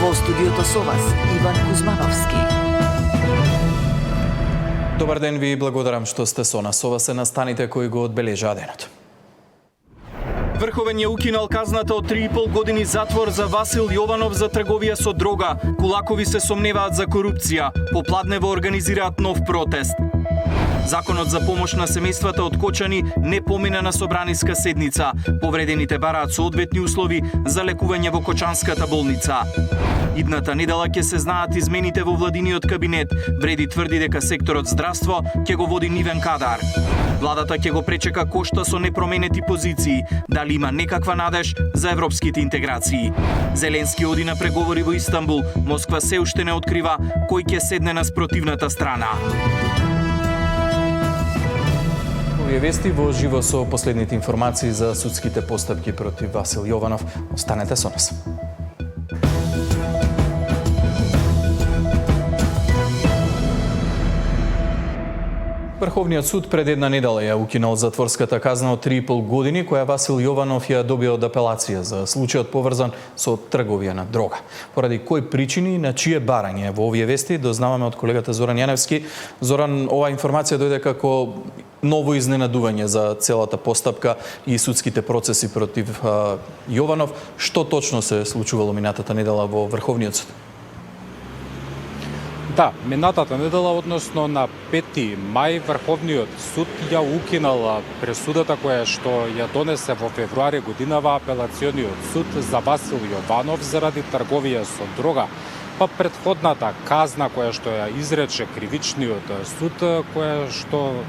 Во студиото со вас Иван Кузмановски. Добар ден, ви благодарам што сте со нас. Ова се настаните кои го одбележаа денот. Врховен ја укинал казната од 3,5 години затвор за Васил Јованов за трговија со дрога. Кулакови се сомневаат за корупција. Попладнево организираат нов протест. Законот за помош на семејствата од Кочани не помина на собраниска седница. Повредените бараат соодветни услови за лекување во Кочанската болница. Идната недела ќе се знаат измените во владиниот кабинет. Вреди тврди дека секторот здравство ќе го води нивен кадар. Владата ќе го пречека кошта со непроменети позиции. Дали има некаква надеж за европските интеграции? Зеленски оди на преговори во Истанбул. Москва се уште не открива кој ќе седне на спротивната страна. Овие вести во живо со последните информации за судските постапки против Васил Јованов. Останете со нас. Врховниот суд пред една недела ја укинал затворската казна од 3,5 години која Васил Јованов ја добија од апелација за случајот поврзан со трговија на дрога. Поради кои причини и на чие барање во овие вести дознаваме од колегата Зоран Јаневски. Зоран, оваа информација дојде како ново изненадување за целата постапка и судските процеси против Јованов. Што точно се случувало минатата недела во Врховниот суд? Да, минатата недела, односно на 5 мај, Врховниот суд ја укинал пресудата која што ја донесе во февруари годинава апелациониот суд за Васил Јованов заради трговија со дрога, па претходната казна која што ја изрече кривичниот суд, која што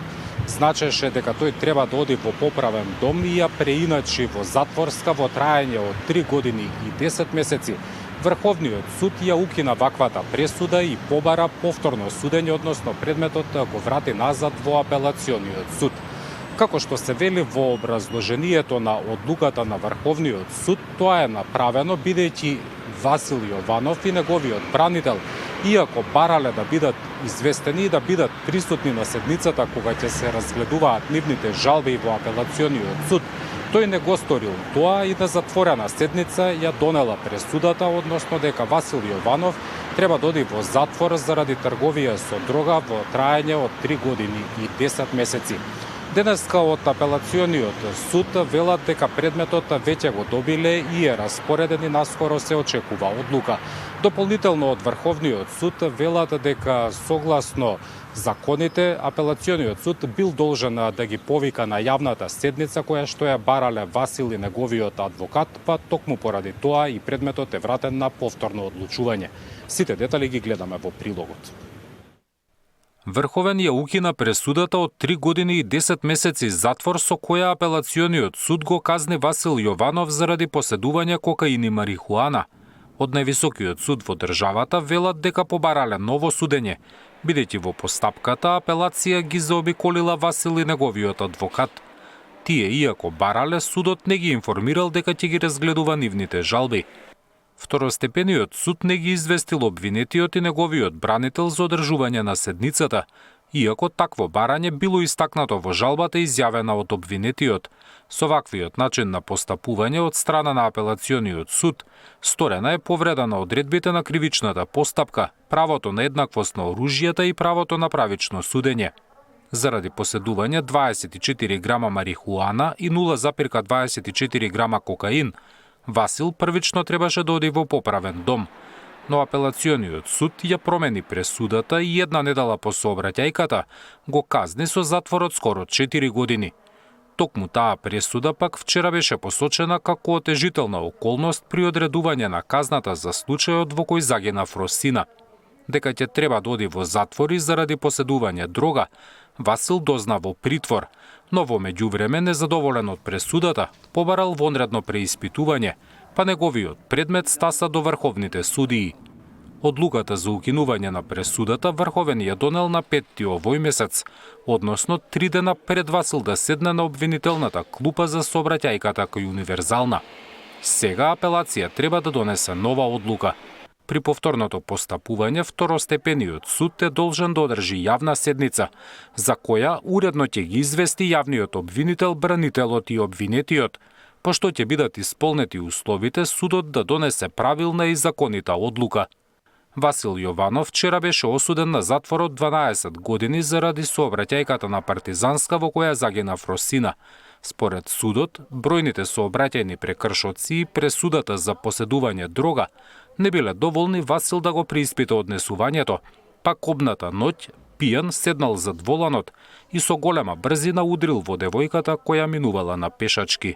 значеше дека тој треба да оди во поправен дом и ја преиначи во затворска во траење од 3 години и 10 месеци. Врховниот суд ја укина ваквата пресуда и побара повторно судење, односно предметот го врати назад во апелациониот суд. Како што се вели во образложението на одлуката на Врховниот суд, тоа е направено бидејќи Васил Јованов и неговиот бранител, иако барале да бидат известени и да бидат присутни на седницата кога ќе се разгледуваат нивните жалби во апелациониот суд, тој не го сторил тоа и на затворена седница ја донела пресудата, односно дека Васил Јованов треба да оди во затвор заради трговија со дрога во траење од 3 години и 10 месеци. Денеска од апелациониот суд велат дека предметот веќе го добиле и е распореден и наскоро се очекува одлука. Дополнително од Врховниот суд велат дека согласно законите, апелациониот суд бил должен да ги повика на јавната седница која што ја барале Васил и неговиот адвокат, па токму поради тоа и предметот е вратен на повторно одлучување. Сите детали ги гледаме во прилогот. Врховен ја укина пресудата од 3 години и 10 месеци затвор со која апелациониот суд го казни Васил Јованов заради поседување кокаин и марихуана. Од највисокиот суд во државата велат дека побарале ново судење, бидејќи во постапката апелација ги заобиколила Васил и неговиот адвокат. Тие, иако барале, судот не ги информирал дека ќе ги разгледува нивните жалби. Второстепениот суд не ги известил обвинетиот и неговиот бранител за одржување на седницата, иако такво барање било истакнато во жалбата изјавена од обвинетиот. Со ваквиот начин на постапување од страна на апелациониот суд, сторена е повреда на одредбите на кривичната постапка, правото на еднаквост на оружјата и правото на правично судење. Заради поседување 24 грама марихуана и 0,24 грама кокаин, Васил првично требаше да оди во поправен дом, но апелациониот суд ја промени пресудата и една недела по сообраќајката го казни со затвор од скоро 4 години. Токму таа пресуда пак вчера беше посочена како отежителна околност при одредување на казната за случајот во кој загина Фросина. Дека ќе треба да оди во затвор и заради поседување дрога, Васил дозна во притвор, но во меѓувреме незадоволен од пресудата, побарал вонредно преиспитување, па неговиот предмет стаса до врховните судии. Одлуката за укинување на пресудата Врховен ја донел на 5 овој месец, односно 3 дена пред Васил да седне на обвинителната клупа за сообраќајката кој универзална. Сега апелација треба да донесе нова одлука. При повторното постапување, второстепениот суд е должен да одржи јавна седница, за која уредно ќе ги извести јавниот обвинител, бранителот и обвинетиот, пошто ќе бидат исполнети условите судот да донесе правилна и законита одлука. Васил Јованов вчера беше осуден на затвор од 12 години заради сообраќајката на Партизанска во која загина Фросина. Според судот, бројните сообраќајни прекршоци и пресудата за поседување дрога не биле доволни Васил да го преиспита однесувањето, па кобната ноќ, пијан, седнал зад воланот и со голема брзина удрил во девојката која минувала на пешачки.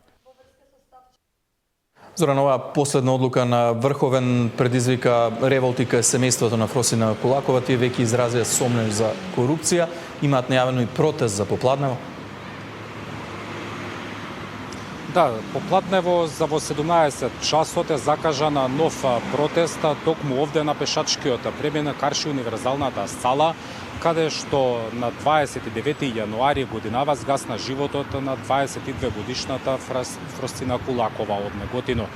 Зоран, оваа последна одлука на Врховен предизвика револти кај семејството на Фросина Кулакова. Тие веќе изразија сомнеж за корупција, имаат најавено и протест за Попладнево. Да, Попладнево за во 17 часот е закажана нов протест токму овде на пешачкиот премин карши универзалната сала, каде што на 29 јануари годинава згасна животот на 22 годишната Фросина Кулакова од Неготино.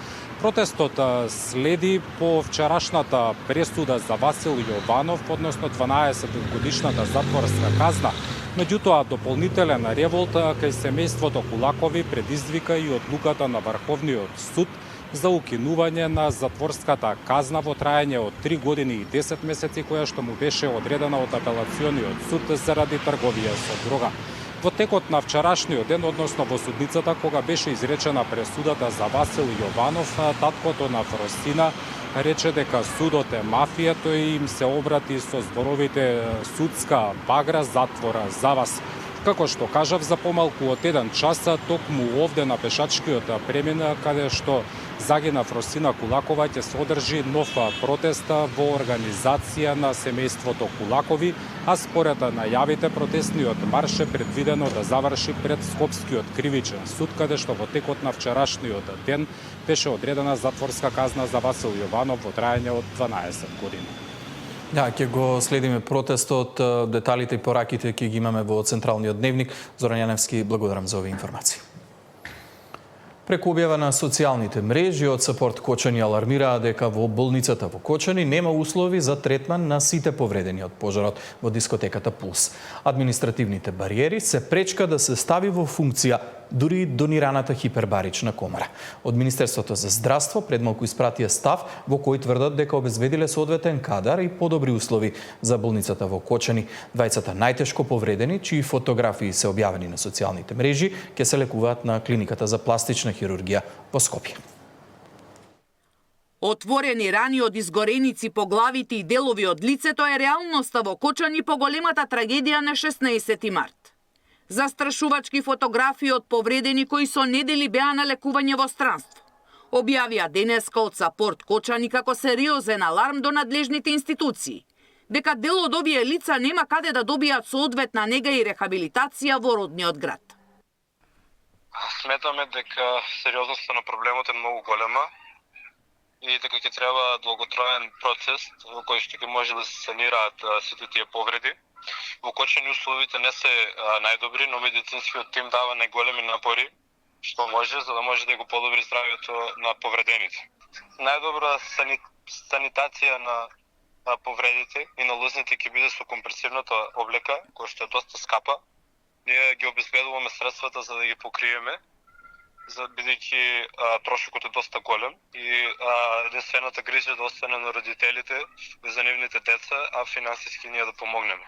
Протестот следи по вчерашната пресуда за Васил Јованов, односно 12 годишната затворска казна. Меѓутоа, дополнителен револт кај семејството Кулакови предизвика и одлуката на Врховниот суд за укинување на затворската казна во траење од 3 години и 10 месеци, која што му беше одредена од апелациониот суд заради трговија со дрога. Во текот на вчерашниот ден, односно во судницата, кога беше изречена пресудата за Васил Јованов, таткото на Фросина рече дека судот е мафија, тој им се обрати со зборовите судска багра, затвора за вас. Како што кажав, за помалку од 1 час, токму овде на пешачкиот премин, каде што загина Фросина Кулакова, ќе се одржи нов протест во организација на семејството Кулакови, а според најавите протестниот марш е предвидено да заврши пред Скопскиот кривичен суд, каде што во текот на вчерашниот ден беше одредена затворска казна за Васил Јованов во траење од 12 години. Да, ќе го следиме протестот, деталите и пораките ќе ги имаме во Централниот дневник. Зоран Јаневски, благодарам за овие информации. Преку објава на социјалните мрежи од Сапорт Кочани алармираа дека во болницата во Кочани нема услови за третман на сите повредени од пожарот во дискотеката Пулс. Административните бариери се пречка да се стави во функција дури донираната хипербарична комара. Од Министерството за здравство предмалку испратија став во кој тврдат дека обезбедиле соодветен кадар и подобри услови за болницата во Кочани. Двајцата најтешко повредени, чии фотографии се објавени на социјалните мрежи, ќе се лекуваат на клиниката за пластична хирургија во Скопје. Отворени рани од изгореници по главите и делови од лицето е реалноста во Кочани по големата трагедија на 16 март. Застрашувачки фотографии од повредени кои со недели беа на лекување во странство. Објавија денеска од Сапорт Кочани како сериозен аларм до надлежните институции, дека дел од овие лица нема каде да добијат соодветна нега и рехабилитација во родниот град. Сметаме дека сериозноста на проблемот е многу голема и дека ќе треба долготраен процес во кој што ќе може да се санираат сите тие повреди. Во Кочани условите не се најдобри, но медицинскиот тим дава најголеми напори што може, за да може да го подобри здравјето на повредените. Најдобра санитација на повредите и на лозните ќе биде со компресивната облека, која што е доста скапа. Ние ги обезбедуваме средствата за да ги покриеме, бидејќи трошокот е доста голем и единствената грижа да остане на родителите и за нивните деца, а финансиски ние да помогнеме.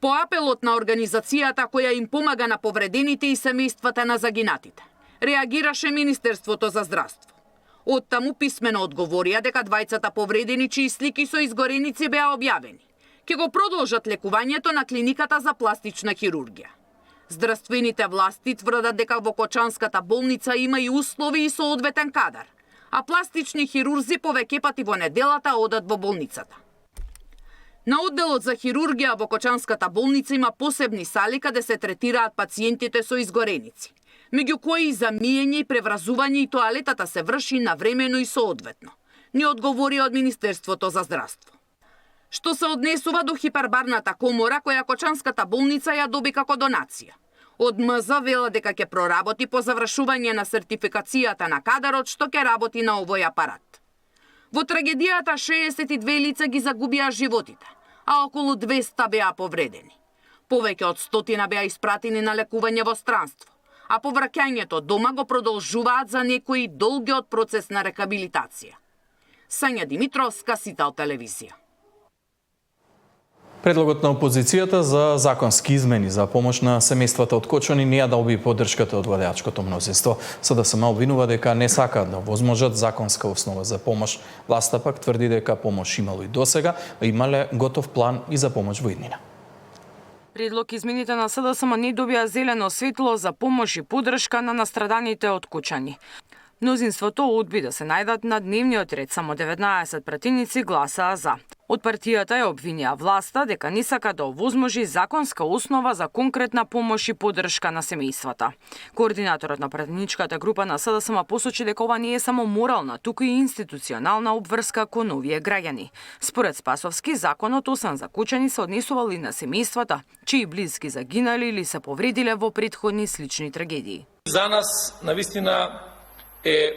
По апелот на организацијата која им помага на повредените и семејствата на загинатите, реагираше Министерството за здравство. Оттаму писмено одговорија дека двајцата повредени чии слики со изгореници беа објавени, ќе го продолжат лекувањето на клиниката за пластична хирургија. Здравствените власти тврдат дека во Кочанската болница има и услови и соодветен кадар, а пластични хирурзи повеќе пати во неделата одат во болницата. На одделот за хирургија во Кочанската болница има посебни сали каде се третираат пациентите со изгореници, меѓу кои за миење и превразување и тоалетата се врши навремено и соодветно, ни одговори од Министерството за здравство. Што се однесува до хипербарната комора која Кочанската болница ја доби како донација. Од МЗ вела дека ќе проработи по завршување на сертификацијата на кадарот што ќе работи на овој апарат. Во трагедијата 62 лица ги загубија животите, а околу 200 беа повредени. Повеќе од 100 беа испратени на лекување во странство, а повраќањето дома го продолжуваат за некои долгиот процес на рехабилитација. Сања Димитровска, Сител телевизија. Предлогот на опозицијата за законски измени за помош на семејствата од Кочани не ја доби поддршката од владеачкото мнозинство. СДСМ обвинува дека не сакаат да возможат законска основа за помош. Власта пак тврди дека помош имало и досега, а имале готов план и за помош во иднина. Предлог измените на СДСМ не добија зелено светло за помош и поддршка на настраданите од Кочани. Мнозинството одби да се најдат на дневниот ред, само 19 пратеници гласаа за. Од партијата ја обвинија власта дека не сака да овозможи законска основа за конкретна помош и поддршка на семејствата. Координаторот на пратеничката група на СДСМ посочи дека ова не е само морална, туку и институционална обврска кон овие граѓани. Според Спасовски, законот освен за Кочани се однесувал и на семејствата, чии блиски загинали или се повредиле во претходни слични трагедии. За нас, навистина, е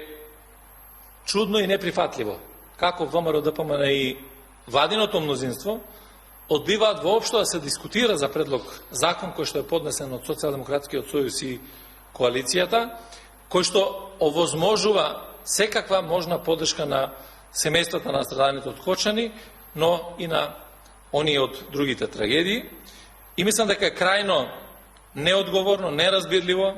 чудно и неприфатливо како ВМРО ДПМН и владиното мнозинство одбиваат воопшто да се дискутира за предлог закон кој што е поднесен од Социјалдемократскиот сојуз и коалицијата, кој што овозможува секаква можна поддршка на семејствата на страданите од Кочани, но и на оние од другите трагедии. И мислам дека е крајно неодговорно, неразбирливо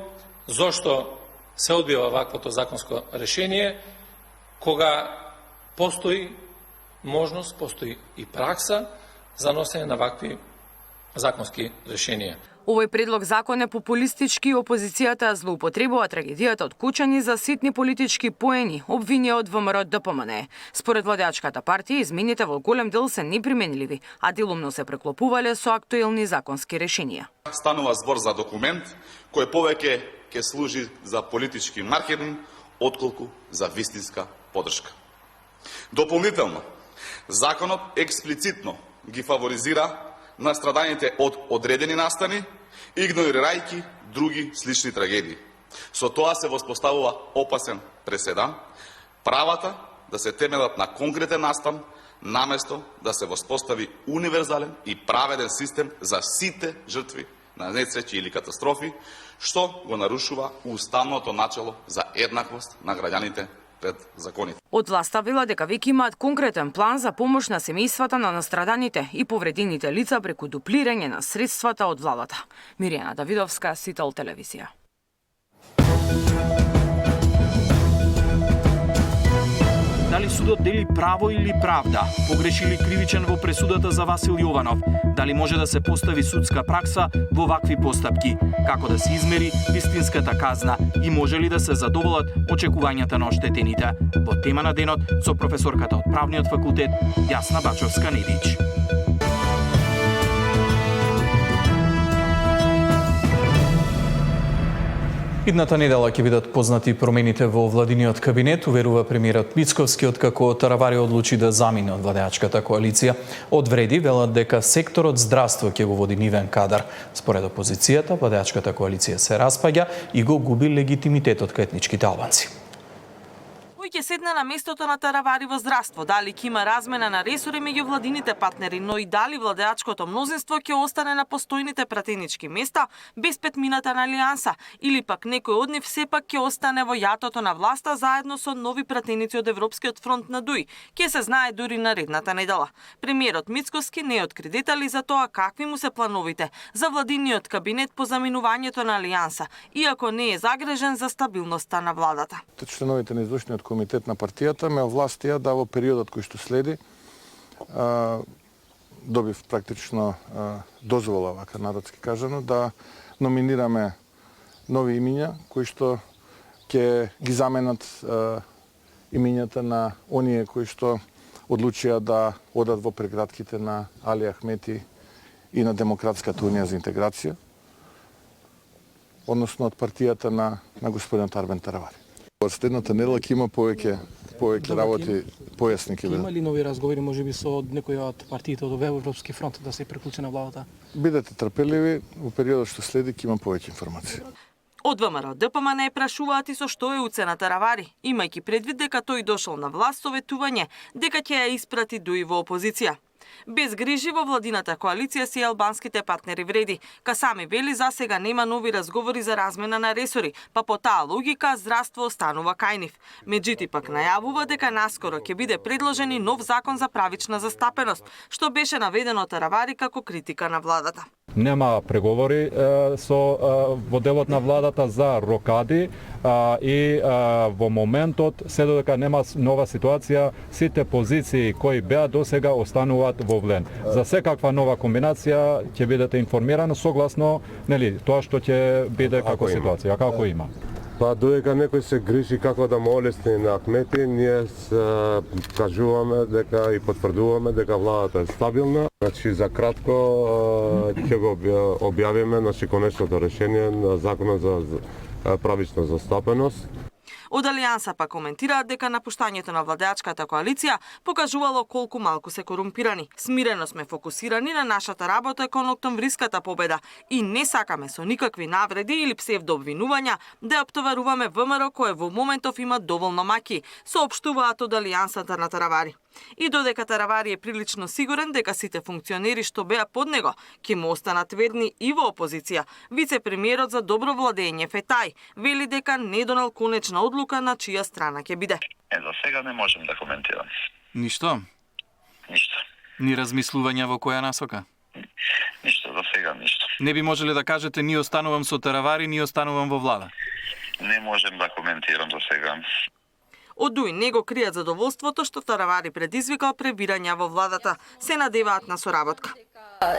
зошто се одбива ваквото законско решение, кога постои можност, постои и пракса за носење на вакви законски решенија. Овој предлог закон е популистички и опозицијата злоупотребува трагедијата од Кочани за ситни политички поени, обвинија од ВМРО ДПМН. Според владеачката партија, измените во голем дел се неприменливи, а делумно се преклопувале со актуелни законски решенија. Станува збор за документ кој повеќе ќе служи за политички маркетинг, отколку за вистинска поддршка. Дополнително, законот експлицитно ги фаворизира настраданите од одредени настани, игнорирајќи други слични трагедии. Со тоа се воспоставува опасен преседан, правата да се темелат на конкретен настан, наместо да се воспостави универзален и праведен систем за сите жртви на несреќи или катастрофи, што го нарушува уставното начело за еднаквост на граѓаните пред законите. Од власта вела дека веќе имаат конкретен план за помош на семејствата на настраданите и повредените лица преку дуплирање на средствата од владата. Миријана Давидовска, Сител телевизија. Дали судот дели право или правда? Погреши ли кривичен во пресудата за Васил Јованов? Дали може да се постави судска пракса во вакви постапки? Како да се измери вистинската казна и може ли да се задоволат очекувањата на оштетените? Во тема на денот со професорката од Правниот факултет Јасна Бачовска-Недич. Идната недела ќе бидат познати промените во владиниот кабинет, уверува премиерот Мицковски, откако Таравари одлучи да замине од владеачката коалиција. Одвреди велат дека секторот здравство ќе го води нивен кадар. Според опозицијата, владеачката коалиција се распаѓа и го губи легитимитетот кај етничките албанци. Кој ќе седне на местото на Таравари во здравство, дали ќе има размена на ресори меѓу владините партнери, но и дали владеачкото мнозинство ќе остане на постојните пратенички места без петмината на алијанса, или пак некој од нив сепак ќе остане во јатото на власта заедно со нови пратеници од Европскиот фронт на ДУИ, ќе се знае дури наредната недела. Премиерот Мицковски не откри детали за тоа какви му се плановите за владиниот кабинет по заминувањето на алијанса, иако не е загрежен за стабилноста на владата. Членовите на извршниот комитет на партијата ме овластија да во периодот кој што следи добив практично дозвола, вака народски кажано, да номинираме нови имиња кои што ќе ги заменат имињата на оние кои што одлучија да одат во прегратките на Али Ахмети и на Демократската унија за интеграција, односно од партијата на господинот Арбен Таравари. Следната недела ќе има повеќе работи, појасни ќе бидат. Има ли нови разговори можеби со некои од партиите од Европски фронт да се приклучи на владата? Бидете трпеливи, во периодот што следи ќе има повеќе информации. Од ВМРО ДПМН прашуваат и со што е уцена Таравари, имајќи предвид дека тој дошол на власт со ветување дека ќе ја испрати ДУИ во опозиција. Без грижи во владината коалиција си албанските партнери вреди. Касами вели за сега нема нови разговори за размена на ресори, па по таа логика здравство останува кај нив. Меѓутоа пак најавува дека наскоро ќе биде предложен и нов закон за правична застапеност, што беше наведено од Таравари како критика на владата. Нема преговори во делот на владата за рокади и во моментот, се додека нема нова ситуација, сите позиции кои беа досега остануваат во влен. За секаква нова комбинација ќе бидете информирани согласно тоа што ќе биде како ситуација, како има. Па додека некој се грижи како да му олесни на кмети, ние кажуваме дека и потврдуваме дека владата е стабилна. Значи за кратко ќе го објавиме конечното решение на законот за правична застапеност. Од Алијанса па коментираат дека напуштањето на владеачката коалиција покажувало колку малку се корумпирани. Смирено сме фокусирани на нашата работа кон октомвриската победа и не сакаме со никакви навреди или псевдообвинувања да оптоваруваме ВМРО кое во моментов има доволно маки, соопштуваат од Алијансата на Таравари. И додека Таравари е прилично сигурен дека сите функционери што беа под него ќе му останат верни и во опозиција, вице-премиерот за добро владење Фетај вели дека не донел конечна одлука на чија страна ќе биде. За сега не можем да коментирам. Ништо? Ништо. Ни размислувања во која насока? Ништо, за сега ништо. Не би можеле да кажете ни останувам со Таравари, ни останувам во влада? Не можем да коментирам за сега. Од Дуј не го кријат задоволството што Таравари предизвикал пребирања во владата. Се надеваат на соработка.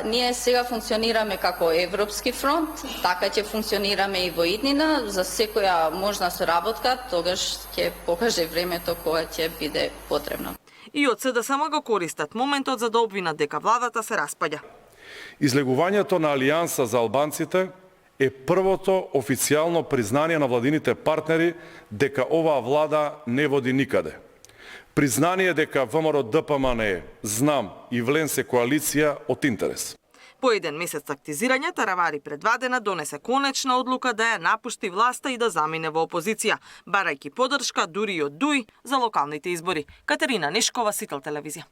Ние сега функционираме како Европски фронт, така ќе функционираме и во иднина. За секоја можна соработка, тогаш ќе покаже времето кога ќе биде потребно. И од СДСМ го користат моментот за да обвинат дека владата се распаѓа. Излегувањето на Алијанса за албанците е првото официјално признание на владините партнери дека оваа влада не води никаде. Признание дека ВМРО ДПМН, ЗНАМ и Влен се коалиција од интерес. По еден месец тактизирање, Таравари предвадена донесе конечна одлука да ја напушти власта и да замине во опозиција, барајќи поддршка дури и од Дуј за локалните избори. Катерина Нешкова, Сител телевизија.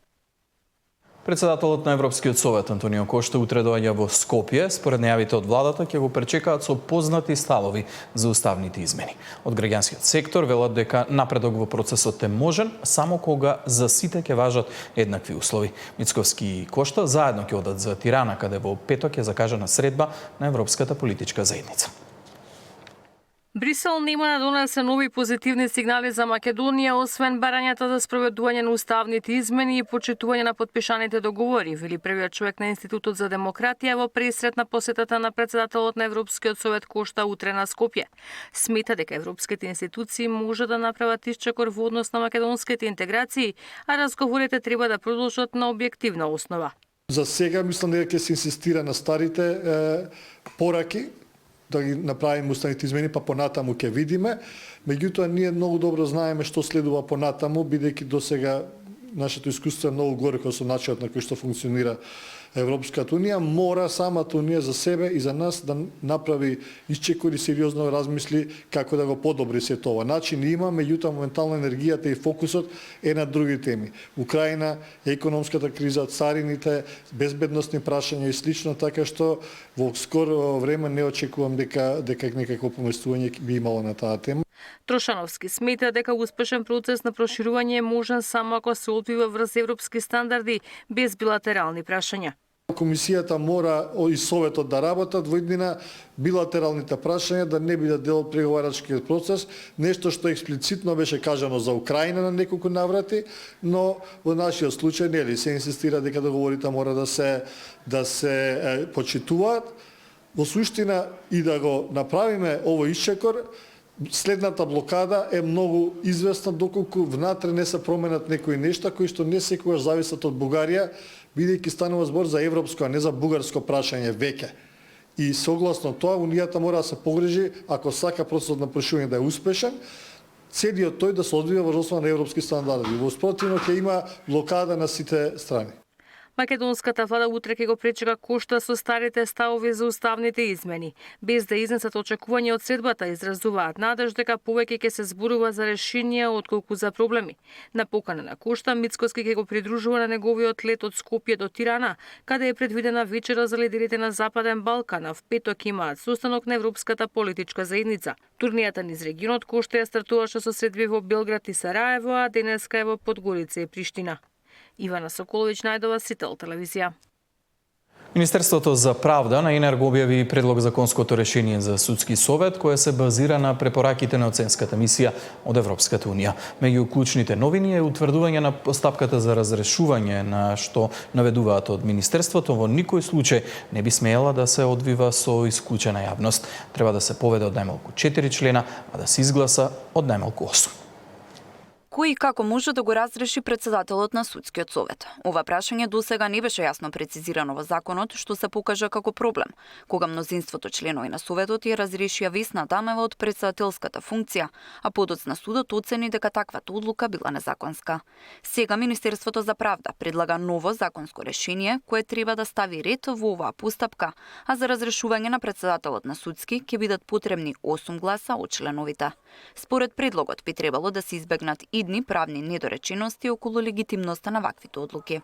Председателот на Европскиот совет Антонио Кошта утре доаѓа во Скопје. Според најавите од владата ќе го пречекаат со познати ставови за уставните измени. Од граѓанскиот сектор велат дека напредок во процесот е можен само кога за сите ќе важат еднакви услови. Мицковски и Кошта заедно ќе одат за Тирана, каде во петок е закажана средба на Европската политичка заедница. Брисел нема да донесе нови позитивни сигнали за Македонија, освен барањата за спроведување на уставните измени и почитување на подпишаните договори, вели првиот човек на Институтот за демократија во пресрет на посетата на председателот на Европскиот совет Кошта утре на Скопје. Смета дека европските институции може да направат исчекор во однос на македонските интеграции, а разговорите треба да продолжат на објективна основа. За сега мислам дека ќе се инсистира на старите пораки, да ги направиме уставните измени, па понатаму ќе видиме. Меѓутоа, ние многу добро знаеме што следува понатаму, бидејќи досега нашето искуство е многу горко со начинот на кој што функционира Европската унија. Мора самата унија за себе и за нас да направи исчекор и сериозно размисли како да го подобри се тоа. Начин има, меѓутоа моментално енергијата и фокусот е на други теми. Украина, економската криза, царините, безбедносни прашања и слично, така што во скоро време не очекувам дека некако поместување би имало на таа тема. Трошановски смета дека успешен процес на проширување е можен само ако се одвива врз европски стандарди без билатерални прашања. Комисијата мора и Советот да работат во иднина билатералните прашања да не бидат дел од преговарачкиот процес, нешто што експлицитно беше кажано за Украина на неколку наврати, но во нашиот случај нели се инсистира дека договорите мора да се почитуваат. Во суштина и да го направиме овој исчекор, следната блокада е многу известна доколку внатре не се променат некои нешта кои што не секогаш зависат од Бугарија, бидејќи станува збор за европско, а не за бугарско прашање веќе. И согласно тоа, Унијата мора да се погрижи, ако сака процесот на проширање да е успешен, целиот тој да се одвива во основа на европски стандарди. Во спротивно ќе има блокада на сите страни. Македонската влада утре ќе го пречека Кошта со старите ставови за уставните измени, без да изнесат очекување од средбата, изразуваат надеж дека повеќе ќе се зборува за решенија отколку за проблеми. На покана на Кошта, Мицкоски ќе го придружува на неговиот лет од Скопје до Тирана, каде е предвидена вечера за лидерите на Западен Балкан, а в петок имаат состанок на Европската политичка заедница. Турнијата низ регионот Кошта ја стартуваше со средби во Белград и Сараево, а денеска е во Подгорица и Приштина. Ивана Соколовиќ, Најдова, Сител телевизија. Министерството за правда на ИНР го објави предлог законското решение за судски совет, кое се базира на препораките на оценската мисија од Европската унија. Меѓу клучните новини е утврдување на постапката за разрешување, на што наведуваат од Министерството, во никој случај не би смеела да се одвива со исклучена јавност. Треба да се поведе од најмалку 4 члена, а да се изгласа од најмалку 8. Кој и како може да го разреши председателот на судскиот совет? Ова прашање досега не беше јасно прецизирано во законот, што се покажа како проблем, кога мнозинството членови на советот ја разрешија Весна Дамева од председателската функција, а подоцна судот оцени дека таквата одлука била незаконска. Сега Министерството за правда предлага ново законско решение кое треба да стави ред во оваа постапка, а за разрешување на председателот на судски ќе бидат потребни 8 гласа од членовите. Според предлогот би требало да се избегнат идни правни недоречености околу легитимноста на ваквите одлуки.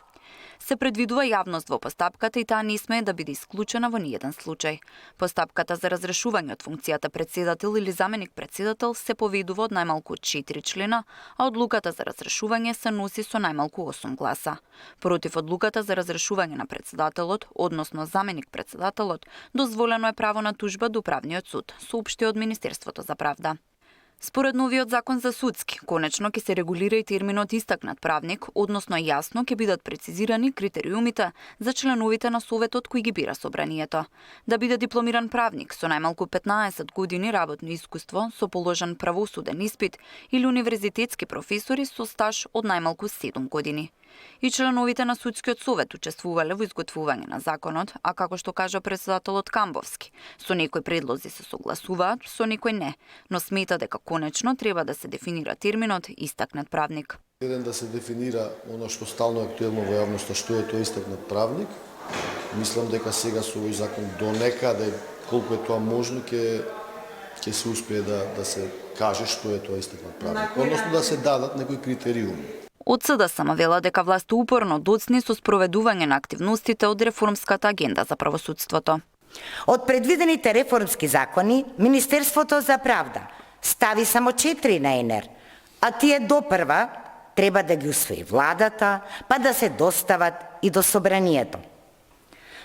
Се предвидува јавност во постапката и таа не смее да биде исклучена во ниеден случај. Постапката за разрешување од функцијата председател или заменик председател се поведува од најмалку 4 члена, а одлуката за разрешување се носи со најмалку 8 гласа. Против одлуката за разрешување на председателот, односно заменик председателот, дозволено е право на тужба до Управниот суд, соопшти од Министерството за правда. Според новиот закон за судски, конечно ќе се регулира и терминот истакнат правник, односно јасно ќе бидат прецизирани критериумите за членовите на советот кои ги бира собранието. Да биде дипломиран правник со најмалку 15 години работно искуство, со положен правосуден испит или универзитетски професори со стаж од најмалку 7 години. И членовите на судскиот совет учествувале во изготвување на законот, а како што кажа председателот Камбовски, со некои предлози се согласуваат, со некои не, но смета дека конечно треба да се дефинира терминот истакнат правник. Еден да се дефинира оно што стално актуелно во јавноста, што е тоа истакнат правник. Мислам дека сега со овој закон до некаде колку е тоа можно ќе се успее да се каже што е тоа истакнат правник, односно да се дадат некои критериуми. Од СДСМ вела дека власта упорно доцни со спроведување на активностите од реформската агенда за правосудството. Од предвидените реформски закони, Министерството за правда стави само 4 на ИНР, а тие допрва треба да ги усвои владата, па да се достават и до собранието.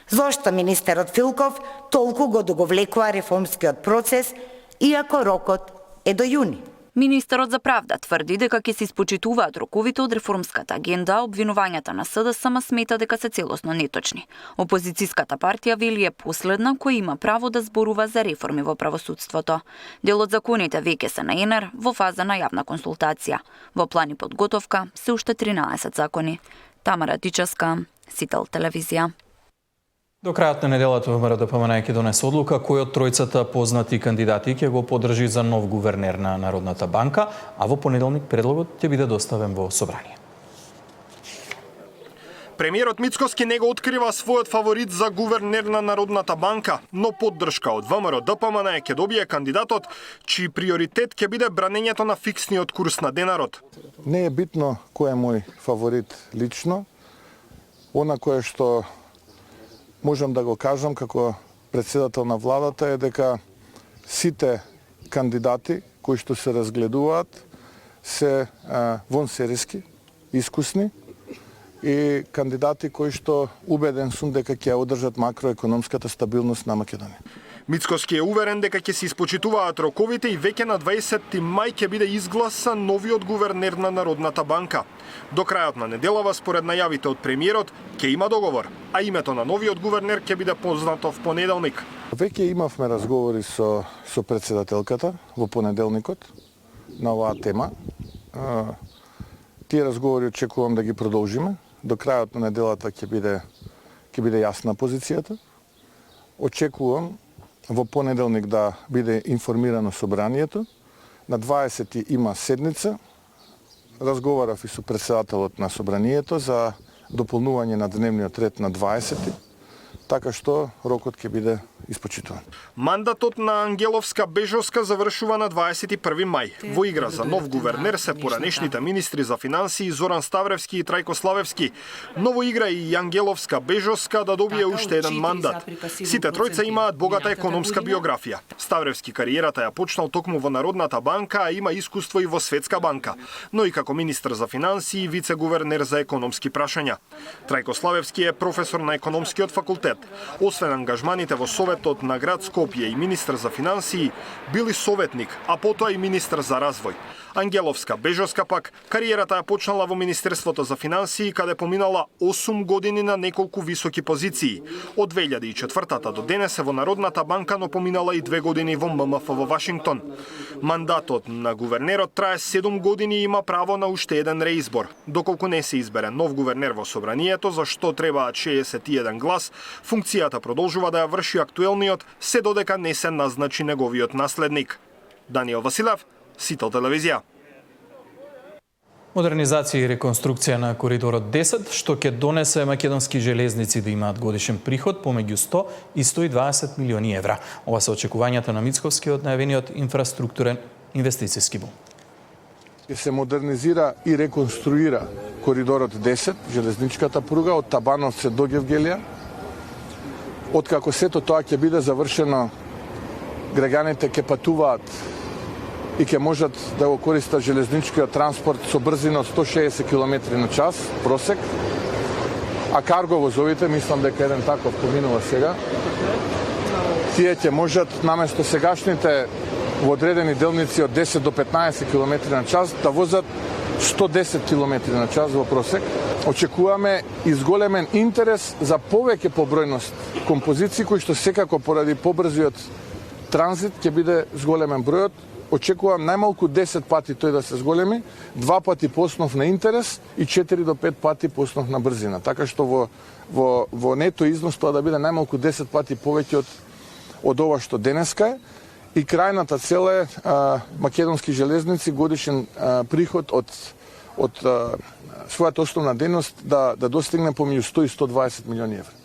Зошто министерот Филков толку го договлекува реформскиот процес, иако рокот е до јуни? Министерот за правда тврди дека ќе се испочитуваат роковите од реформската агенда, обвинувањата на СДСМ смета дека се целосно неточни. Опозицијската партија вели е последна која има право да зборува за реформи во правосудството. Дел од законите веќе се на ИНР во фаза на јавна консултација. Во план и подготовка се уште 13 закони. Тамара Дичевска, Сител телевизија. До крајот на неделата ВМРО-ДПМН ќе донесе одлука кој од тројцата познати кандидати ќе го поддржи за нов гувернер на Народната банка, а во понеделник предлогот ќе биде доставен во собрание. Премиерот Мицкоски не го открива својот фаворит за гувернер на Народната банка, но поддршка од ВМРО-ДПМН ќе добие кандидатот чиј приоритет ќе биде бранењето на фиксниот курс на денарот. Не е битно кој е мој фаворит лично, она кое што можам да го кажам како председател на владата е дека сите кандидати кои што се разгледуваат се вонсериски, искусни и кандидати кои што убеден сум дека ќе одржат макроекономската стабилност на Македонија. Мицкоски е уверен дека ќе се испочитуваат роковите и веќе на 20 мај ќе биде изгласан новиот гувернер на Народната банка. До крајот на неделава, според најавите од премиерот, ќе има договор, а името на новиот гувернер ќе биде познато в понеделник. Веќе имавме разговори со председателката во понеделникот на оваа тема. Тие разговори очекувам да ги продолжиме. До крајот на неделата ќе биде јасна позицијата. Очекувам во понеделник да биде информирано собранието. На 20 има седница. Разговарав и со председателот на собранието за дополнување на дневниот ред на 20, така што рокот ќе биде испочитуван. Мандатот на Ангеловска Бежовска завршува на 21 мај. Во игра за нов гувернер се поранешните министри за финансии Зоран Ставревски и Трајко Славевски, но во игра и Ангеловска Бежовска да добие уште еден мандат. Сите тројца имаат богата економска биографија. Ставревски кариерата ја почнал токму во Народната банка, а има искуство и во Светска банка, но и како министр за финансии и вице-гувернер за економски прашања. Трајко Славевски е професор на економскиот факултет. Освен ангажманите во Советот на град Скопје и министр за финансии, бил и советник, а потоа и министр за развој. Ангеловска Бежовска пак кариерата ја почнала во Министерството за финансии, каде поминала 8 години на неколку високи позиции. Од 2004 до денес е во Народната банка, но поминала и 2 години во ММФ во Вашингтон. Мандатот на гувернерот трае 7 години и има право на уште еден реизбор. Доколку не се избере нов гувернер во собранието, за што требаат 61 глас, функцијата продолжува да ја врши актуелниот, се додека не се назначи неговиот наследник. Даниел Василев, Сител телевизија. Модернизација и реконструкција на коридорот 10, што ќе донесе македонски железници да имаат годишен приход помеѓу 100 и 120 милиони евра. Ова се очекувањата на Мицковски од најавениот инфраструктурен инвестициски бум. Се модернизира и реконструира коридорот 10, железничката пруга од Табановце до Гевгелија. Откако сето тоа ќе биде завршено, граѓаните ќе патуваат и ќе можат да го користат железничкиот транспорт со брзина од 160 км на час просек, а карго возовите, мислам дека еден таков поминува сега, тие ќе можат наместо сегашните во одредени делници од 10 до 15 км на час да возат 110 км на час во просек. Очекуваме изголемен интерес за повеќе побројност композиции кои што секако поради побрзиот транзит ќе биде зголемен бројот. Очекувам најмалку 10 пати тој да се зголеми, 2 пати по основ на интерес и 4 до 5 пати по основ на брзина. Така што во нето износ тоа да биде најмалку 10 пати повеќе од ова што денеска е. И крајната цел е македонски железници годишен приход од својата основна дејност да достигне помеѓу 100 и 120 милиони евра.